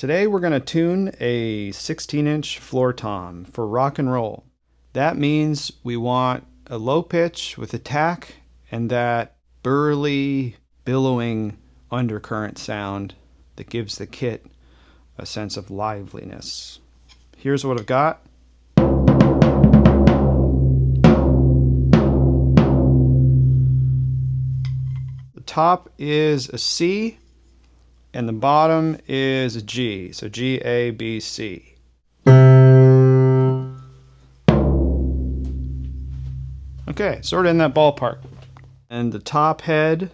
Today we're going to tune a 16-inch floor tom for rock and roll. That means we want a low pitch with attack and that burly, billowing undercurrent sound that gives the kit a sense of liveliness. Here's what I've got. The top is a C and the bottom is a G, so G, A, B, C. Okay, sort of in that ballpark. And the top head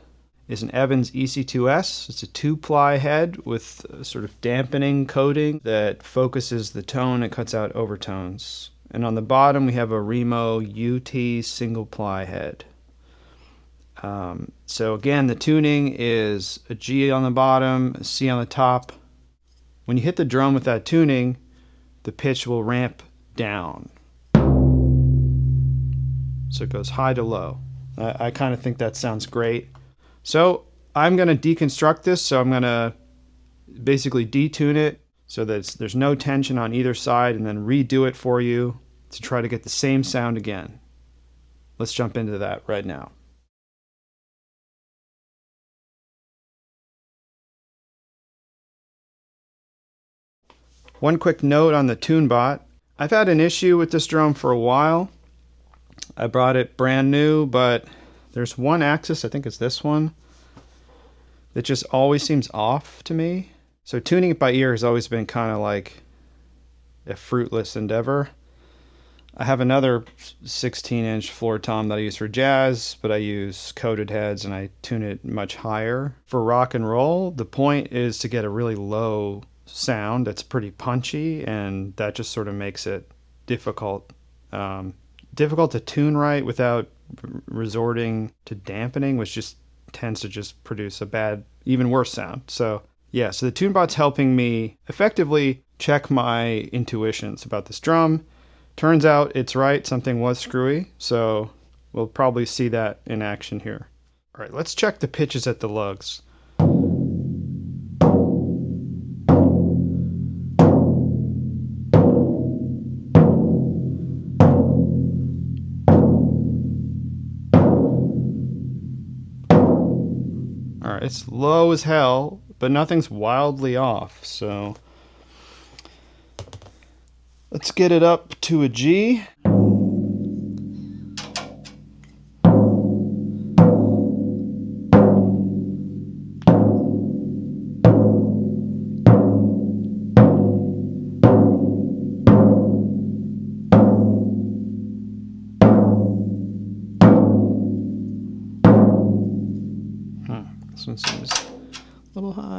is an Evans EC2S. It's a 2-ply head with a sort of dampening coating that focuses the tone and cuts out overtones. And on the bottom we have a Remo UT single-ply head. So again, the tuning is a G on the bottom, a C on the top. When you hit the drum with that tuning, the pitch will ramp down. So it goes high to low. I kind of think that sounds great. So I'm going to deconstruct this. So I'm going to basically detune it so that there's no tension on either side, and then redo it for you to try to get the same sound again. Let's jump into that right now. One quick note on the TuneBot. I've had an issue with this drum for a while. I brought it brand new, but there's one axis, I think it's this one, that just always seems off to me. So tuning it by ear has always been kind of like a fruitless endeavor. I have another 16-inch floor tom that I use for jazz, but I use coated heads and I tune it much higher. For rock and roll, the point is to get a really low sound that's pretty punchy, and that just sort of makes it difficult to tune right without resorting to dampening, which just tends to just produce a bad, even worse sound. So yeah, so the TuneBot's helping me effectively check my intuitions about this drum. Turns out it's right, something was screwy, so we'll probably see that in action here. All right, let's check the pitches at the lugs. Alright, it's low as hell, but nothing's wildly off, so let's get it up to a G. This one seems a little high.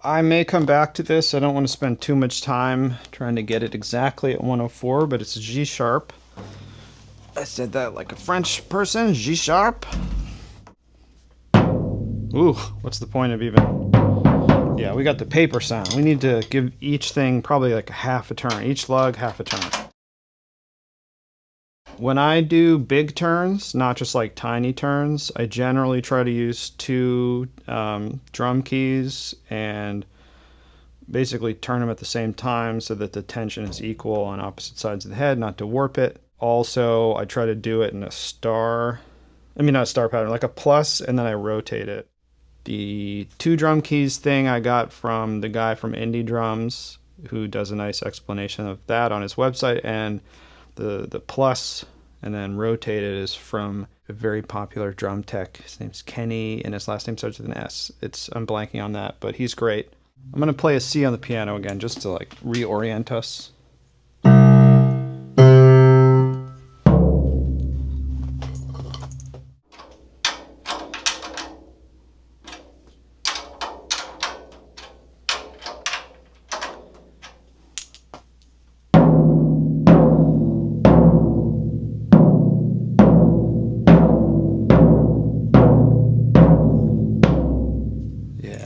I may come back to this. I don't want to spend too much time trying to get it exactly at 104, but it's a G sharp. I said that like a French person, G sharp. Ooh, what's the point of even... Yeah, we got the paper sound. We need to give each thing probably like a half a turn. Each lug, half a turn. When I do big turns, not just like tiny turns, I generally try to use 2 drum keys and basically turn them at the same time so that the tension is equal on opposite sides of the head, not to warp it. Also, I try to do it in a star, not a star pattern, like a plus, and then I rotate it. The 2 drum keys thing I got from the guy from Indie Drums, who does a nice explanation of that on his website, and the plus and then rotated is from a very popular drum tech. His name's Kenny and his last name starts with an S. I'm blanking on that, but he's great. I'm going to play a C on the piano again just to like reorient us.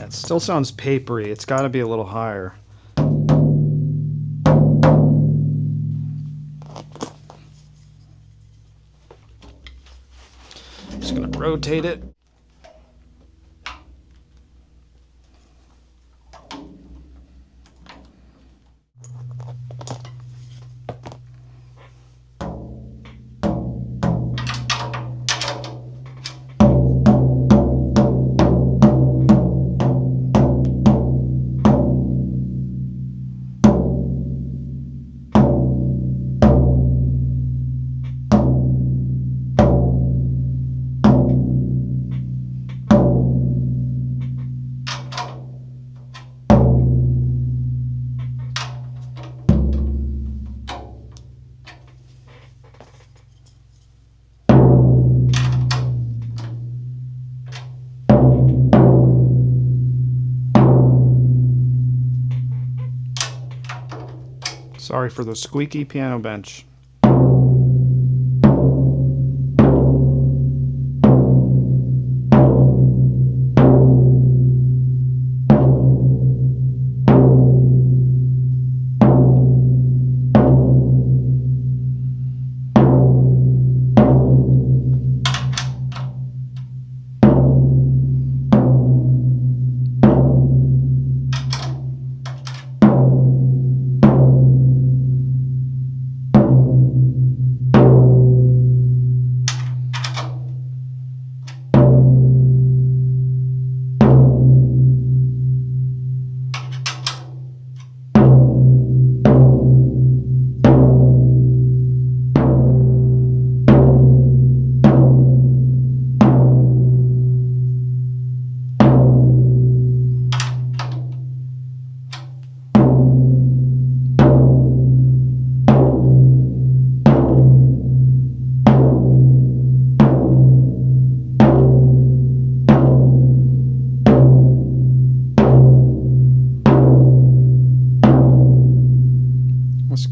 It still sounds papery. It's got to be a little higher. Just going to rotate it. Sorry for the squeaky piano bench.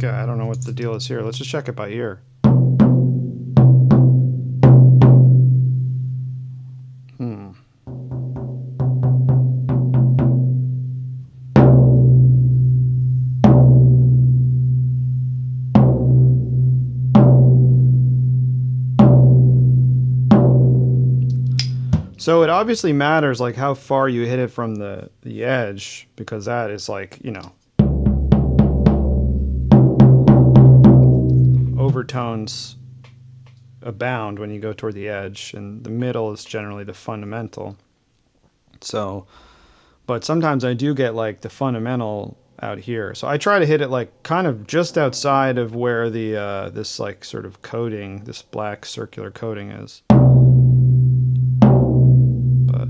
I don't know what the deal is here. Let's just check it by ear. So it obviously matters like how far you hit it from the edge, because that is like, you know, overtones abound when you go toward the edge, and the middle is generally the fundamental. So, but sometimes I do get like the fundamental out here. So I try to hit it like kind of just outside of where the this like sort of coating, this black circular coating is. But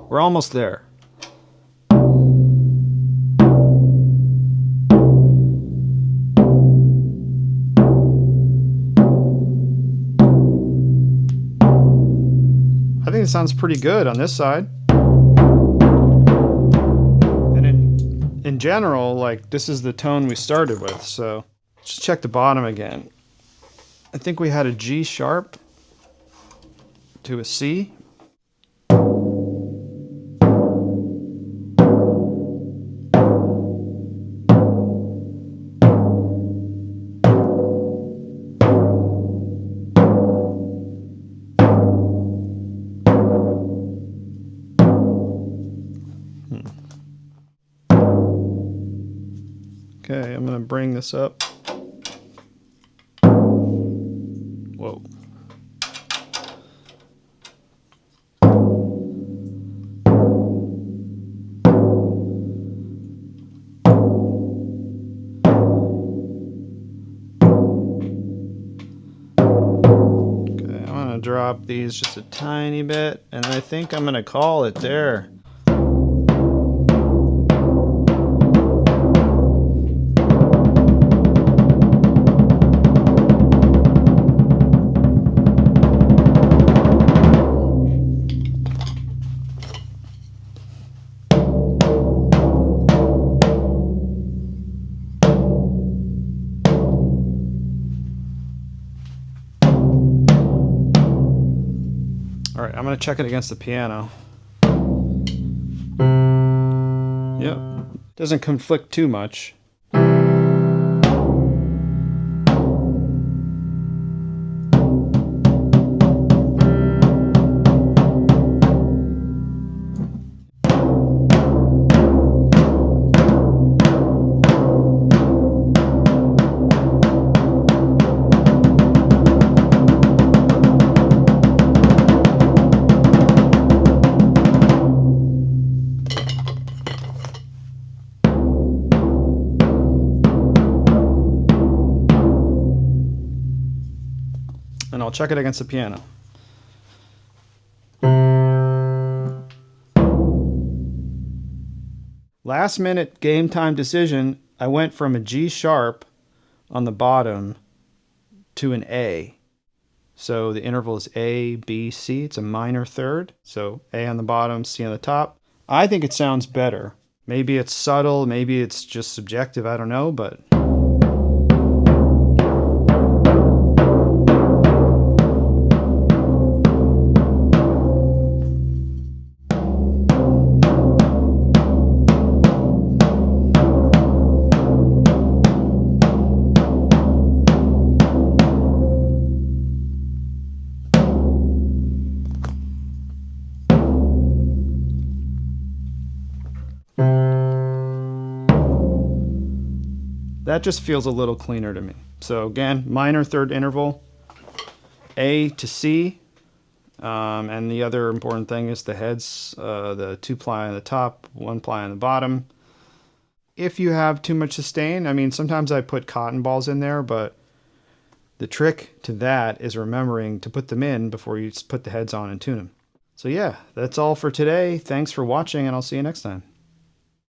we're almost there. I think it sounds pretty good on this side. And in general, like this is the tone we started with, so just check the bottom again. I think we had a G sharp to a C. Okay, I'm going to bring this up. Whoa. Okay, I'm going to drop these just a tiny bit, and I think I'm going to call it there. I'm going to check it against the piano. Yep. Doesn't conflict too much. And I'll check it against the piano. Last minute game time decision, I went from a G sharp on the bottom to an A. So the interval is A, B, C. It's a minor third. So A on the bottom, C on the top. I think it sounds better. Maybe it's subtle, maybe it's just subjective, I don't know, but that just feels a little cleaner to me. So again, minor third interval, A to C. And the other important thing is the heads, the 2-ply on the top, 1-ply on the bottom. If you have too much sustain, I mean, sometimes I put cotton balls in there, but the trick to that is remembering to put them in before you put the heads on and tune them. So yeah, that's all for today. Thanks for watching, and I'll see you next time.